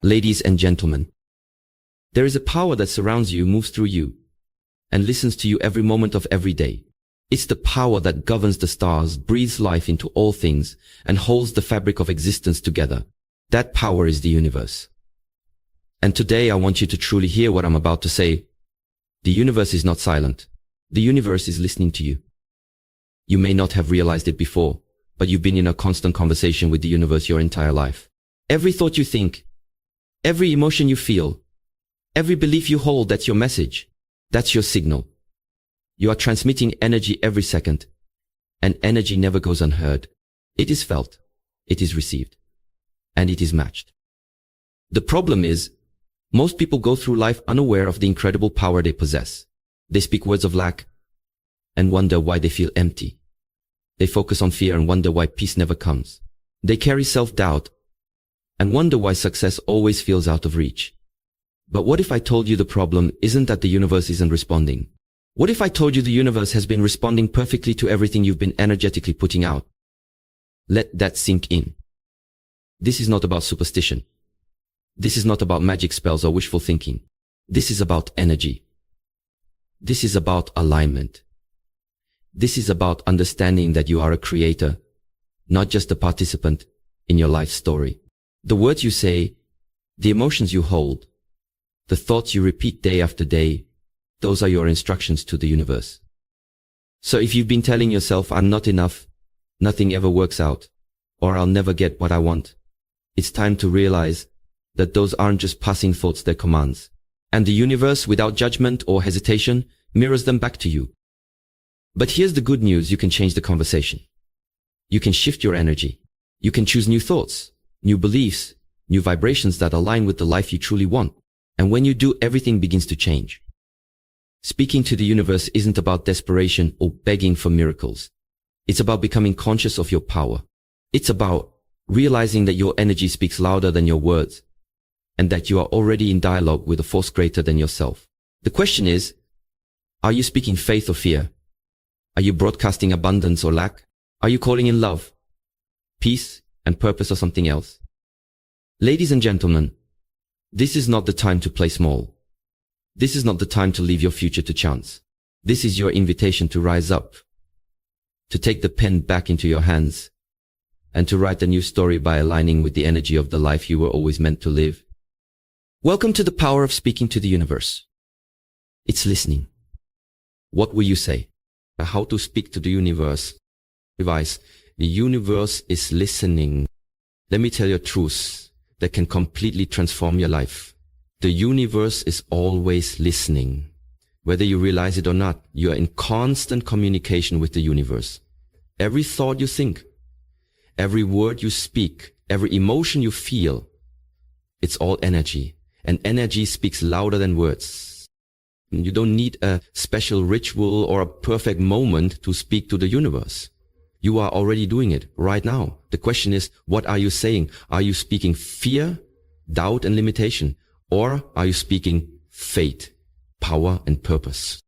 Ladies and gentlemen, there is a power that surrounds you, moves through you, and listens to you every moment of every day. It's the power that governs the stars, breathes life into all things, and holds the fabric of existence together. That power is the universe. And today I want you to truly hear what I'm about to say. The universe is not silent. The universe is listening to you. You may not have realized it before, but you've been in a constant conversation with the universe your entire life. Every thought you think, every emotion you feel, every belief you hold, that's your message. That's your signal. You are transmitting energy every second, and energy never goes unheard. It is felt, it is received, and it is matched. The problem is, most people go through life unaware of the incredible power they possess. They speak words of lack and wonder why they feel empty. They focus on fear and wonder why peace never comes. They carry self-doubt and wonder why success always feels out of reach. But what if I told you the problem isn't that the universe isn't responding? What if I told you the universe has been responding perfectly to everything you've been energetically putting out? Let that sink in. This is not about superstition. This is not about magic spells or wishful thinking. This is about energy. This is about alignment. This is about understanding that you are a creator, not just a participant in your life story. The words you say, the emotions you hold, the thoughts you repeat day after day, those are your instructions to the universe. So if you've been telling yourself, I'm not enough, nothing ever works out, or I'll never get what I want, it's time to realize that those aren't just passing thoughts, they're commands. And the universe, without judgment or hesitation, mirrors them back to you. But here's the good news, you can change the conversation. You can shift your energy. You can choose new thoughts, new beliefs, new vibrations that align with the life you truly want. And when you do, everything begins to change. Speaking to the universe isn't about desperation or begging for miracles. It's about becoming conscious of your power. It's about realizing that your energy speaks louder than your words, and that you are already in dialogue with a force greater than yourself. The question is, are you speaking faith or fear? Are you broadcasting abundance or lack? Are you calling in love, peace, and purpose, or something else? Ladies and gentlemen, this is not the time to play small. This is not the time to leave your future to chance. This is your invitation to rise up, to take the pen back into your hands, and to write a new story by aligning with the energy of the life you were always meant to live. Welcome to the power of speaking to the universe. It's listening. What will you say? How to speak to the universe. Device. The universe is listening. Let me tell you a truth that can completely transform your life. The universe is always listening. Whether you realize it or not, you are in constant communication with the universe. Every thought you think, every word you speak, every emotion you feel, it's all energy. And energy speaks louder than words. You don't need a special ritual or a perfect moment to speak to the universe. You are already doing it right now. The question is, what are you saying? Are you speaking fear, doubt, and limitation? Or are you speaking faith, power, and purpose?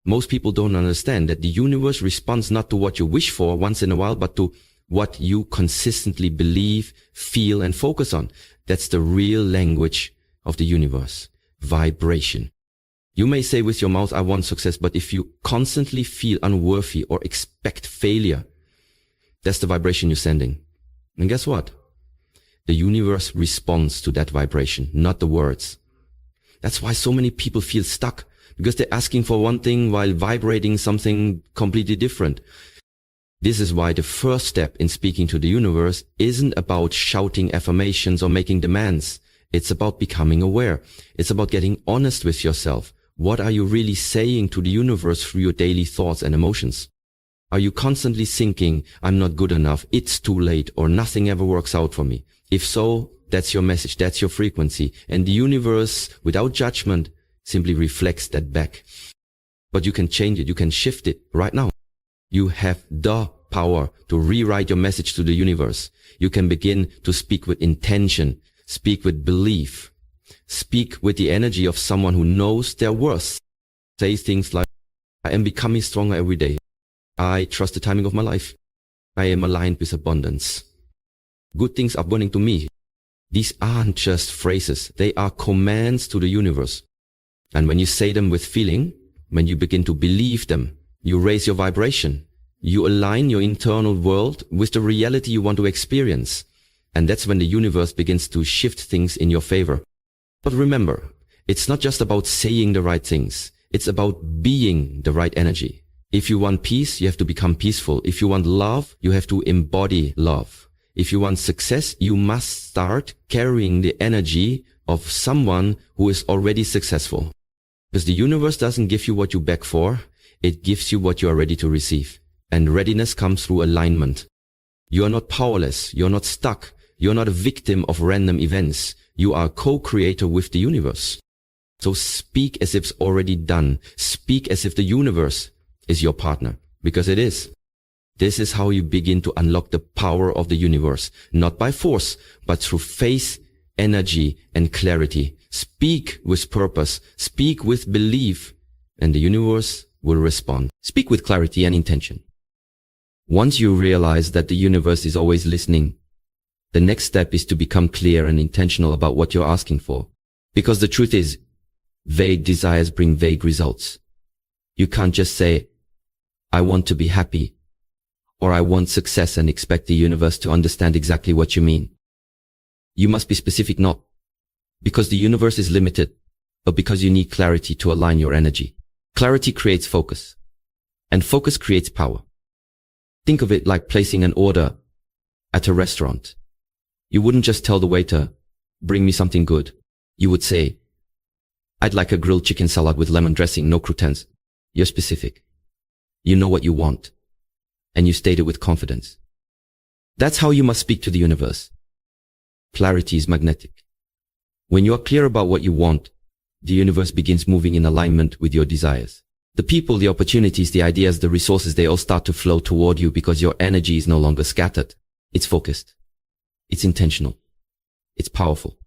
Most people don't understand that the universe responds not to what you wish for once in a while, but to what you consistently believe, feel, and focus on. That's the real language of the universe. Vibration. You may say with your mouth, I want success, but if you constantly feel unworthy or expect failure, that's the vibration you're sending. And guess what? The universe responds to that vibration, not the words. That's why so many people feel stuck, because they're asking for one thing while vibrating something completely different. This is why the first step in speaking to the universe isn't about shouting affirmations or making demands. It's about becoming aware. It's about getting honest with yourself. What are you really saying to the universe through your daily thoughts and emotions? Are you constantly thinking, I'm not good enough, it's too late, or nothing ever works out for me? If so, that's your message, that's your frequency. And the universe, without judgment, simply reflects that back. But you can change it, you can shift it right now. You have the power to rewrite your message to the universe. You can begin to speak with intention, speak with belief, speak with the energy of someone who knows their worth. Say things like, I am becoming stronger every day. I trust the timing of my life. I am aligned with abundance. Good things are happening to me. These aren't just phrases, they are commands to the universe. And when you say them with feeling, when you begin to believe them, you raise your vibration. You align your internal world with the reality you want to experience. And that's when the universe begins to shift things in your favor. But remember, it's not just about saying the right things. It's about being the right energy. If you want peace, you have to become peaceful. If you want love, you have to embody love. If you want success, you must start carrying the energy of someone who is already successful. Because the universe doesn't give you what you beg for. It gives you what you are ready to receive. And readiness comes through alignment. You are not powerless. You're not stuck. You're not a victim of random events. You are a co-creator with the universe. So speak as if it's already done. Speak as if the universe is your partner, because it is. This is how you begin to unlock the power of the universe, not by force, but through faith, energy, and clarity. Speak with purpose. Speak with belief, and the universe will respond. Speak with clarity and intention. Once you realize that the universe is always listening, the next step is to become clear and intentional about what you're asking for. Because the truth is, vague desires bring vague results. You can't just say, I want to be happy, or I want success, and expect the universe to understand exactly what you mean. You must be specific, not because the universe is limited, but because you need clarity to align your energy. Clarity creates focus, and focus creates power. Think of it like placing an order at a restaurant. You wouldn't just tell the waiter, bring me something good. You would say, I'd like a grilled chicken salad with lemon dressing, no croutons. You're specific. You know what you want, and you state it with confidence. That's how you must speak to the universe. Clarity is magnetic. When you are clear about what you want, the universe begins moving in alignment with your desires. The people, the opportunities, the ideas, the resources, they all start to flow toward you because your energy is no longer scattered. It's focused. It's intentional. It's powerful.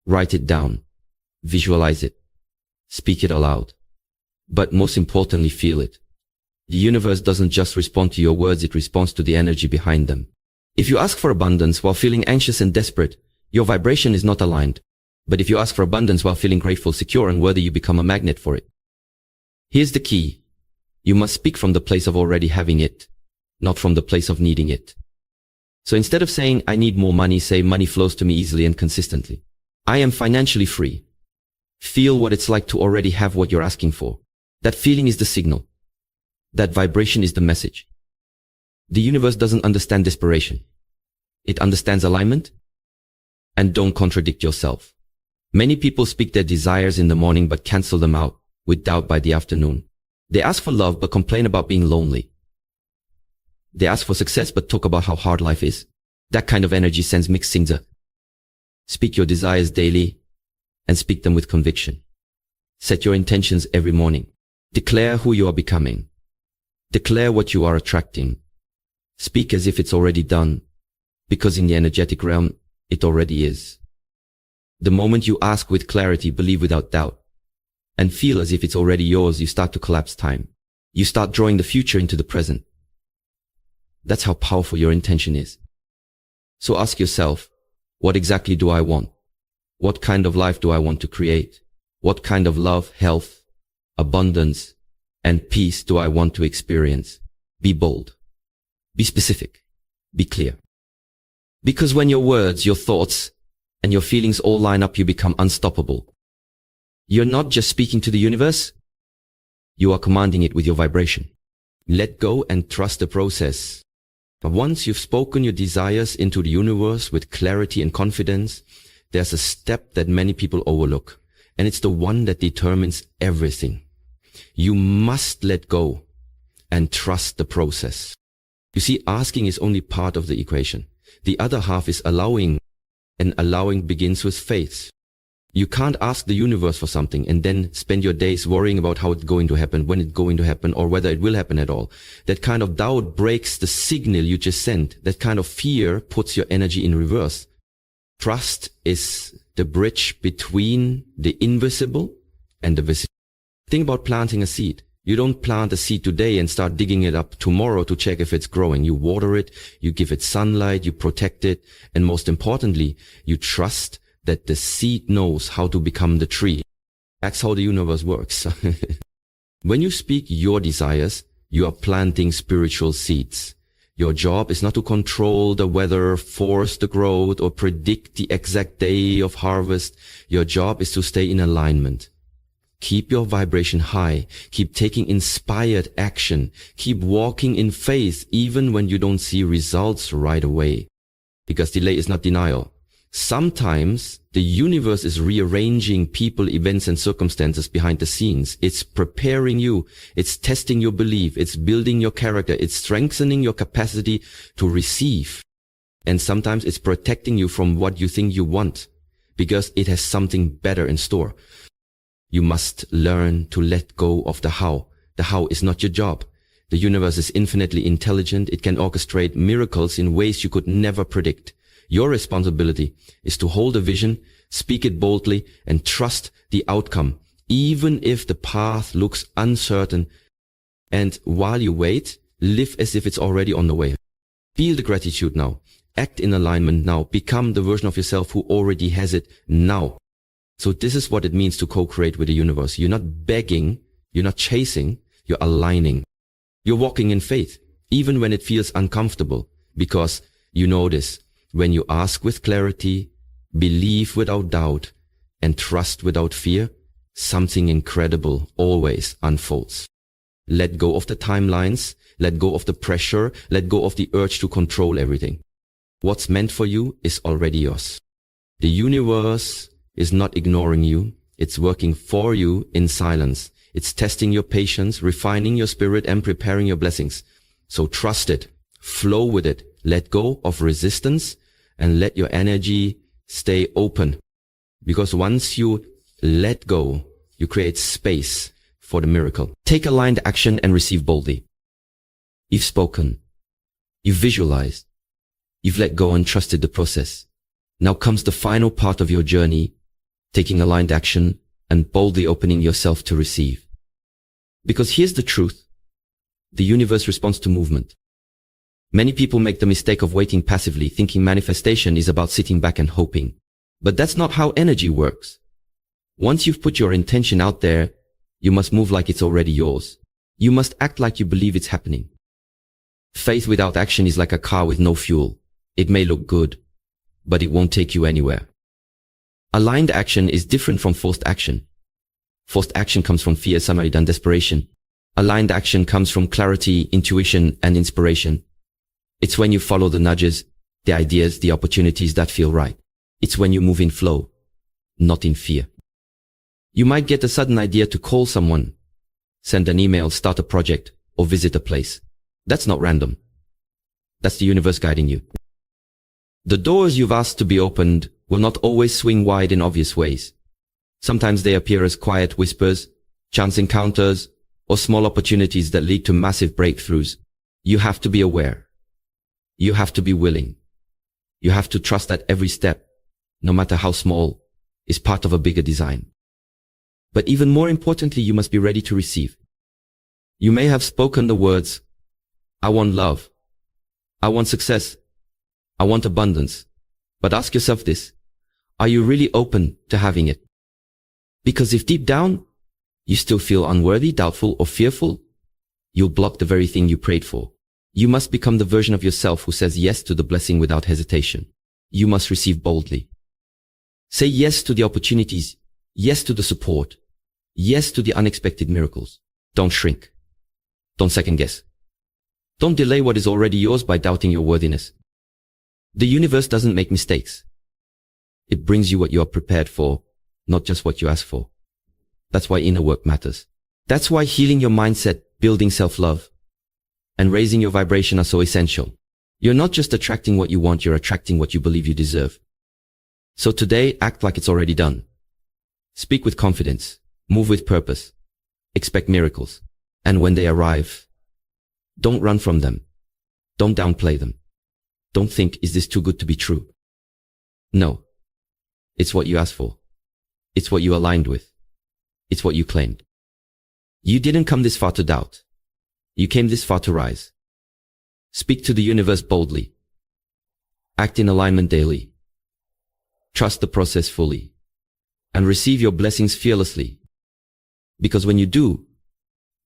Write it down. Visualize it. Speak it aloud. But most importantly, feel it. The universe doesn't just respond to your words, it responds to the energy behind them. If you ask for abundance while feeling anxious and desperate, your vibration is not aligned. But if you ask for abundance while feeling grateful, secure, and worthy, you become a magnet for it. Here's the key. You must speak from the place of already having it, not from the place of needing it. So instead of saying, I need more money, say, money flows to me easily and consistently. I am financially free. Feel what it's like to already have what you're asking for. That feeling is the signal. That vibration is the message. The universe doesn't understand desperation. It understands alignment. And don't contradict yourself. Many people speak their desires in the morning but cancel them out with doubt by the afternoon. They ask for love but complain about being lonely. They ask for success but talk about how hard life is. That kind of energy sends mixed signals. Speak your desires daily and speak them with conviction. Set your intentions every morning. Declare who you are becoming. Declare what you are attracting. Speak as if it's already done, because in the energetic realm, it already is. The moment you ask with clarity, believe without doubt, and feel as if it's already yours, you start to collapse time. You start drawing the future into the present. That's how powerful your intention is. So ask yourself, what exactly do I want? What kind of life do I want to create? What kind of love, health, abundance, and peace do I want to experience? Be bold. Be specific. Be clear. Because when your words, your thoughts, and your feelings all line up, you become unstoppable. You're not just speaking to the universe. You are commanding it with your vibration. Let go and trust the process. But once you've spoken your desires into the universe with clarity and confidence, there's a step that many people overlook, and it's the one that determines everything. You must let go and trust the process. You see, asking is only part of the equation. The other half is allowing, and allowing begins with faith. You can't ask the universe for something and then spend your days worrying about how it's going to happen, when it's going to happen, or whether it will happen at all. That kind of doubt breaks the signal you just sent. That kind of fear puts your energy in reverse. Trust is the bridge between the invisible and the visible. Think about planting a seed. You don't plant a seed today and start digging it up tomorrow to check if it's growing. You water it, you give it sunlight, you protect it, and most importantly, you trust that the seed knows how to become the tree. That's how the universe works. When you speak your desires, you are planting spiritual seeds. Your job is not to control the weather, force the growth, or predict the exact day of harvest. Your job is to stay in alignment. Keep your vibration high. Keep taking inspired action. Keep walking in faith even when you don't see results right away. Because delay is not denial. Sometimes the universe is rearranging people, events, and circumstances behind the scenes. It's preparing you. It's testing your belief. It's building your character. It's strengthening your capacity to receive. And sometimes it's protecting you from what you think you want, because it has something better in store. You must learn to let go of the how. The how is not your job. The universe is infinitely intelligent. It can orchestrate miracles in ways you could never predict. Your responsibility is to hold a vision, speak it boldly, and trust the outcome, even if the path looks uncertain. And while you wait, live as if it's already on the way. Feel the gratitude now. Act in alignment now. Become the version of yourself who already has it now. So this is what it means to co-create with the universe. You're not begging, you're not chasing, you're aligning. You're walking in faith, even when it feels uncomfortable, because you know this. When you ask with clarity, believe without doubt, and trust without fear, something incredible always unfolds. Let go of the timelines, let go of the pressure, let go of the urge to control everything. What's meant for you is already yours. The universe is not ignoring you. It's working for you in silence. It's testing your patience, refining your spirit, and preparing your blessings. So trust it, flow with it, let go of resistance, and let your energy stay open. Because once you let go, you create space for the miracle. Take aligned action and receive boldly. You've spoken. You've visualized. You've let go and trusted the process. Now comes the final part of your journey, taking aligned action and boldly opening yourself to receive. Because here's the truth. The universe responds to movement. Many people make the mistake of waiting passively, thinking manifestation is about sitting back and hoping. But that's not how energy works. Once you've put your intention out there, you must move like it's already yours. You must act like you believe it's happening. Faith without action is like a car with no fuel. It may look good, but it won't take you anywhere. Aligned action is different from forced action. Forced action comes from fear, summary, and desperation. Aligned action comes from clarity, intuition, and inspiration. It's when you follow the nudges, the ideas, the opportunities that feel right. It's when you move in flow, not in fear. You might get a sudden idea to call someone, send an email, start a project, or visit a place. That's not random. That's the universe guiding you. The doors you've asked to be opened will not always swing wide in obvious ways. Sometimes they appear as quiet whispers, chance encounters, or small opportunities that lead to massive breakthroughs. You have to be aware. You have to be willing. You have to trust that every step, no matter how small, is part of a bigger design. But even more importantly, you must be ready to receive. You may have spoken the words, I want love. I want success. I want abundance. But ask yourself this, are you really open to having it? Because if deep down, you still feel unworthy, doubtful, or fearful, you'll block the very thing you prayed for. You must become the version of yourself who says yes to the blessing without hesitation. You must receive boldly. Say yes to the opportunities, yes to the support, yes to the unexpected miracles. Don't shrink. Don't second guess. Don't delay what is already yours by doubting your worthiness. The universe doesn't make mistakes. It brings you what you are prepared for, not just what you ask for. That's why inner work matters. That's why healing your mindset, building self-love, and raising your vibration are so essential. You're not just attracting what you want, you're attracting what you believe you deserve. So today, act like it's already done. Speak with confidence, move with purpose, expect miracles. And when they arrive, don't run from them. Don't downplay them. Don't think, is this too good to be true? No. It's what you asked for. It's what you aligned with. It's what you claimed. You didn't come this far to doubt. You came this far to rise. Speak to the universe boldly. Act in alignment daily. Trust the process fully. And receive your blessings fearlessly. Because when you do,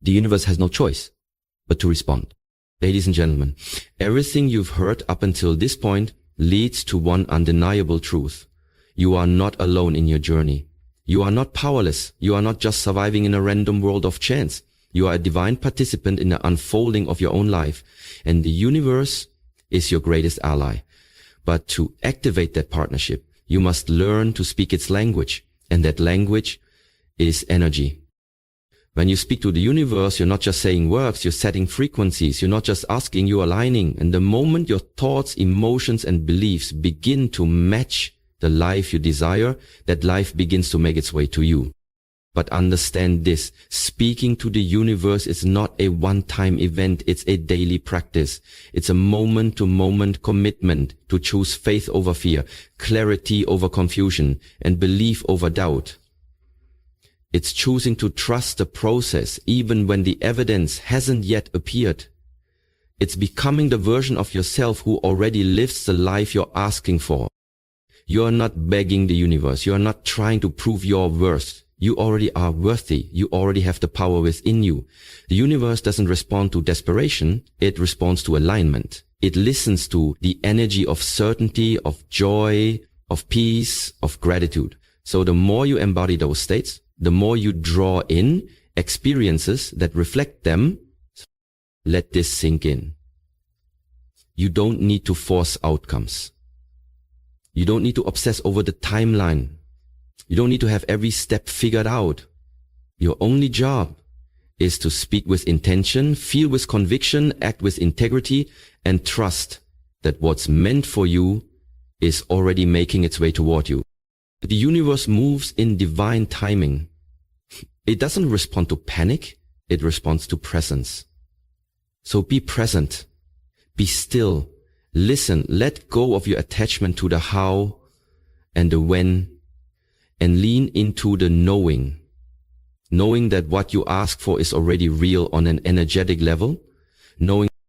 the universe has no choice but to respond. Ladies and gentlemen, everything you've heard up until this point leads to one undeniable truth. You are not alone in your journey. You are not powerless. You are not just surviving in a random world of chance. You are a divine participant in the unfolding of your own life. And the universe is your greatest ally. But to activate that partnership, you must learn to speak its language. And that language is energy. When you speak to the universe, you're not just saying words, you're setting frequencies. You're not just asking, you're aligning. And the moment your thoughts, emotions, and beliefs begin to match the life you desire, that life begins to make its way to you. But understand this, speaking to the universe is not a one-time event, it's a daily practice. It's a moment-to-moment commitment to choose faith over fear, clarity over confusion, and belief over doubt. It's choosing to trust the process even when the evidence hasn't yet appeared. It's becoming the version of yourself who already lives the life you're asking for. You're not begging the universe. You're not trying to prove your worth. You already are worthy. You already have the power within you. The universe doesn't respond to desperation. It responds to alignment. It listens to the energy of certainty, of joy, of peace, of gratitude. So the more you embody those states, the more you draw in experiences that reflect them. Let this sink in. You don't need to force outcomes. You don't need to obsess over the timeline. You don't need to have every step figured out. Your only job is to speak with intention, feel with conviction, act with integrity, and trust that what's meant for you is already making its way toward you. The universe moves in divine timing. It doesn't respond to panic, it responds to presence. So be present, be still, listen, let go of your attachment to the how and the when, and lean into the knowing. Knowing that what you ask for is already real on an energetic level, knowing